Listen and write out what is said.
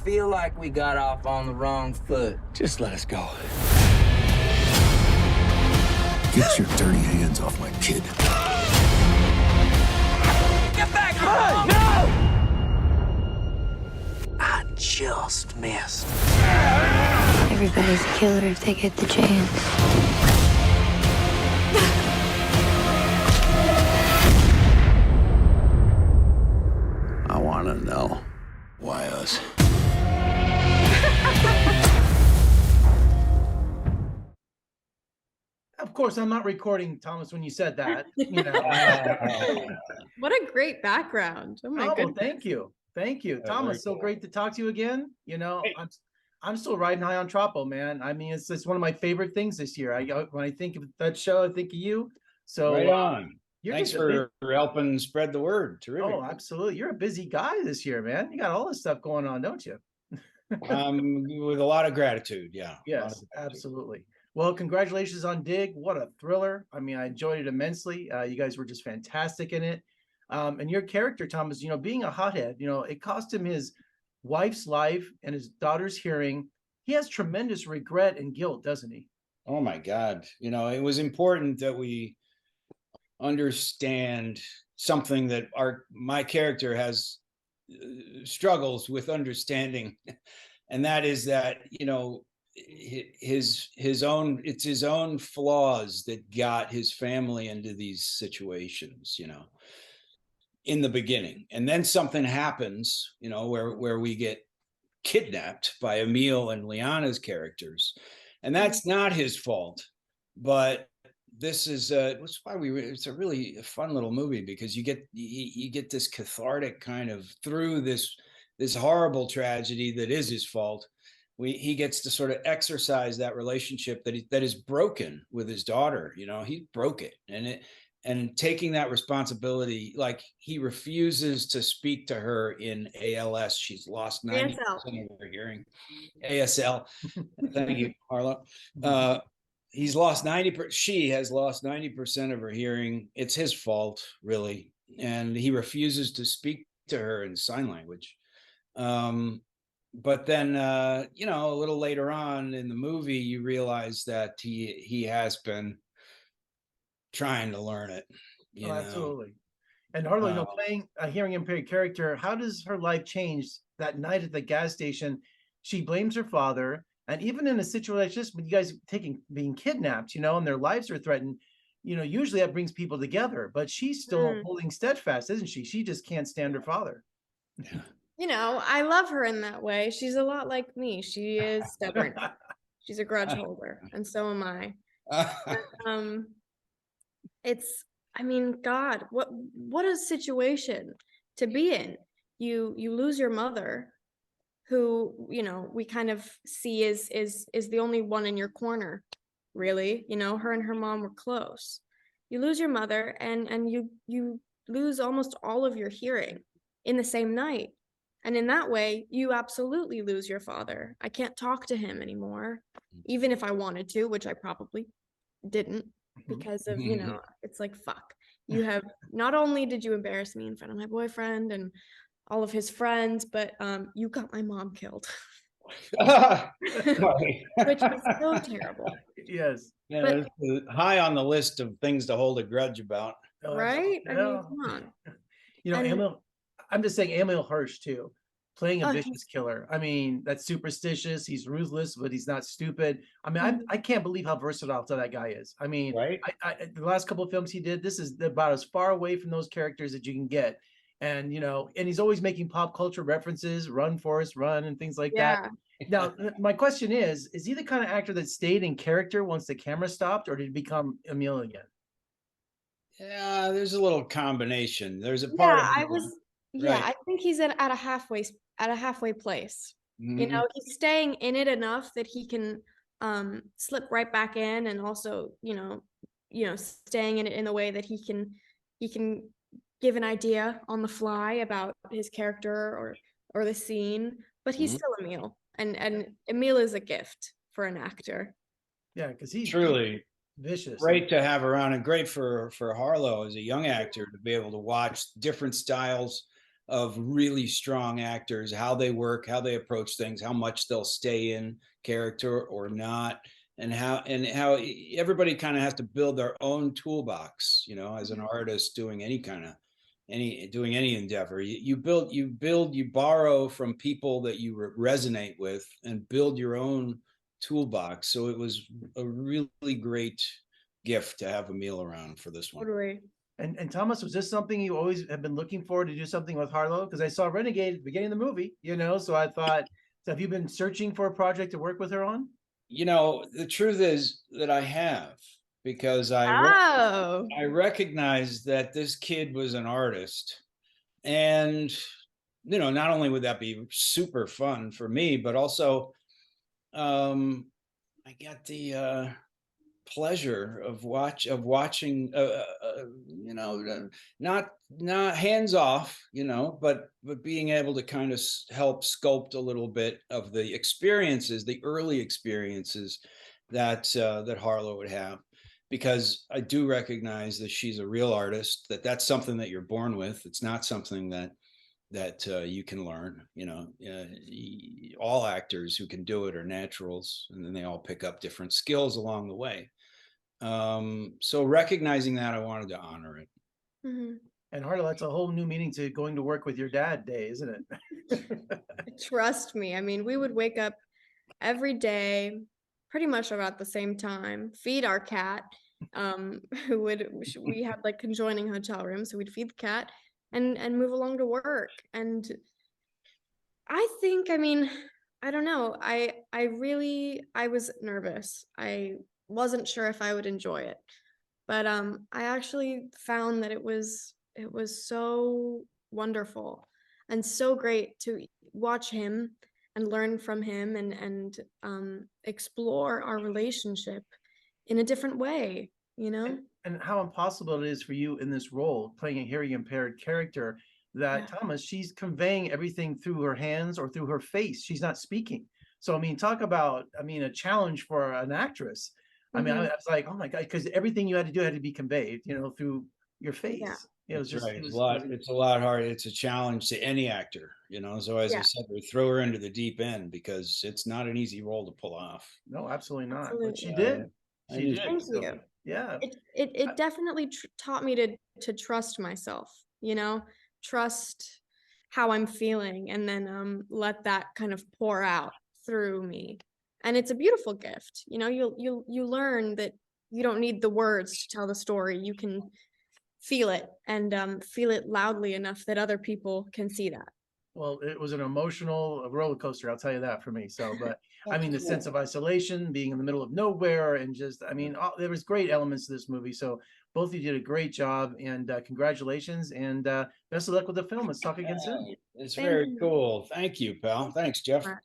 feel like we got off on the wrong foot. Just let us go. Get your dirty hands off my kid. Get back! Hey, no! I just missed. Everybody's a killer if they get the chance. I want to know why us. Of course, I'm not recording, Thomas, when you said that. You know. What a great background. Oh my Oh, goodness. thank you. Thank you. Thomas, so cool. great to talk to you again. You know, Hey. I'm still riding high on Troppo, man. I mean, it's one of my favorite things this year. When I think of that show, I think of you. So Right on. you're Thanks just a for helping spread the word. big, Terrific. oh, absolutely. You're a busy guy this year, man. You got all this stuff going on, don't you? With a lot of gratitude. Yeah. A lot Yes, of gratitude. absolutely. Well, congratulations on Dig. What a thriller. I mean, I enjoyed it immensely. You guys were just fantastic in it. And your character, Thomas, you know, being a hothead, you know, it cost him his wife's life and his daughter's hearing. He has tremendous regret and guilt, doesn't he? Oh my God. You know, it was important that we understand something that my character has struggles with understanding. And that is that, you know, his own flaws that got his family into these situations, you know, in the beginning. And then something happens, you know, where we get kidnapped by Emil and Liana's characters. And that's not his fault, but this is that's why it's a really fun little movie, because you get this cathartic kind of through this horrible tragedy that is his fault. He gets to sort of exercise that relationship that is broken with his daughter. You know, he broke it, and taking that responsibility, like he refuses to speak to her in ALS. She's lost 90% of her hearing. ASL. Thank you, Harlow. He's lost 90%. She has lost 90% of her hearing. It's his fault, really, and he refuses to speak to her in sign language. But then, you know, a little later on in the movie, you realize that he has been trying to learn it. You know? Absolutely. And Harlow, you know, playing a hearing impaired character, how does her life change that night at the gas station? She blames her father, and even in a situation like this, with you guys being kidnapped, you know, and their lives are threatened, you know, usually that brings people together. But she's still holding steadfast, isn't she? She just can't stand her father. Yeah. You know, I love her in that way. She's a lot like me. She is stubborn. She's a grudge holder, and so am I. I mean, God, what a situation to be in. You lose your mother, who, you know, we kind of see is the only one in your corner, really. You know, her and her mom were close. You lose your mother, and you lose almost all of your hearing in the same night. And in that way, you absolutely lose your father. I can't talk to him anymore, even if I wanted to, which I probably didn't, because of, you know, it's like, fuck. You have, not only did you embarrass me in front of my boyfriend and all of his friends, but you got my mom killed. Which was so terrible. Yes. Yeah, it's high on the list of things to hold a grudge about. Right? I mean, come on. You know, I'm just saying Emil Hirsch too, playing a vicious killer. I mean, that's superstitious. He's ruthless, but he's not stupid. I mean, I can't believe how versatile that guy is. I mean, right? The last couple of films he did, this is about as far away from those characters that you can get. And, you know, and he's always making pop culture references, Run, Forrest, Run, and things like that. Now, my question is he the kind of actor that stayed in character once the camera stopped, or did he become Emil again? Yeah, there's a little combination. There's a part of I think he's at a halfway place. You know, he's staying in it enough that he can slip right back in, and also, you know, staying in it in the way that he can give an idea on the fly about his character or the scene, but he's still Emil, and Emil is a gift for an actor. Yeah, because he's truly vicious. Great to have around, and great for Harlow as a young actor to be able to watch different styles of really strong actors, how they work, how they approach things, how much they'll stay in character or not, and how everybody kind of has to build their own toolbox, you know, as an artist doing any kind of doing any endeavor. You borrow from people that you resonate with and build your own toolbox. So it was a really great gift to have Emil around for this one. Totally. And Thomas, was this something you always have been looking for, to do something with Harlow? Because I saw Renegade at the beginning of the movie, you know, so I thought, so have you been searching for a project to work with her on? You know, the truth is that I have, because Oh, I recognized that this kid was an artist. And, you know, not only would that be super fun for me, but also I got the pleasure of watching, you know, not hands off, you know, but being able to kind of help sculpt a little bit of the experiences, the early experiences that that Harlow would have. Because I do recognize that she's a real artist, that's something that you're born with. It's not something that you can learn. You know, all actors who can do it are naturals, and then they all pick up different skills along the way. So recognizing that, I wanted to honor it. mm-hmm. And Harlow, that's a whole new meaning to going to work with your dad day, isn't it? Trust me. I mean, we would wake up every day pretty much about the same time, feed our cat, we had like conjoining hotel rooms, so we'd feed the cat and move along to work. And I think, I mean, I don't know, I was nervous. I wasn't sure if I would enjoy it, but I actually found that it was so wonderful and so great to watch him and learn from him and explore our relationship in a different way, you know? And how impossible it is for you in this role, playing a hearing impaired character, that Yeah. Thomas, she's conveying everything through her hands or through her face. She's not speaking. So, I mean, talk about, I mean, a challenge for an actress. I mean, I was like, oh my God, because everything you had to do had to be conveyed, you know, through your face. Yeah. It was That's just, right. it was, It's a lot hard. It's a challenge to any actor, you know. So as I Yeah. said, we throw her into the deep end because it's not an easy role to pull off. no, absolutely not. But she Absolutely. did. I She knew did. Thank So, you. yeah. It definitely taught me to trust myself, you know, trust how I'm feeling, and then let that kind of pour out through me. And it's a beautiful gift, you know. You learn that you don't need the words to tell the story. You can feel it, and feel it loudly enough that other people can see that. Well, it was an emotional roller coaster, I'll tell you that, for me. So, but I mean, the Thank sense of isolation, being in the middle of nowhere, and just, I mean, there was great elements to this movie. So both of you did a great job, and congratulations, and best of luck with the film. Let's talk again soon. It's Thank very you. cool. Thank you, pal. Thanks, Jeff. Much.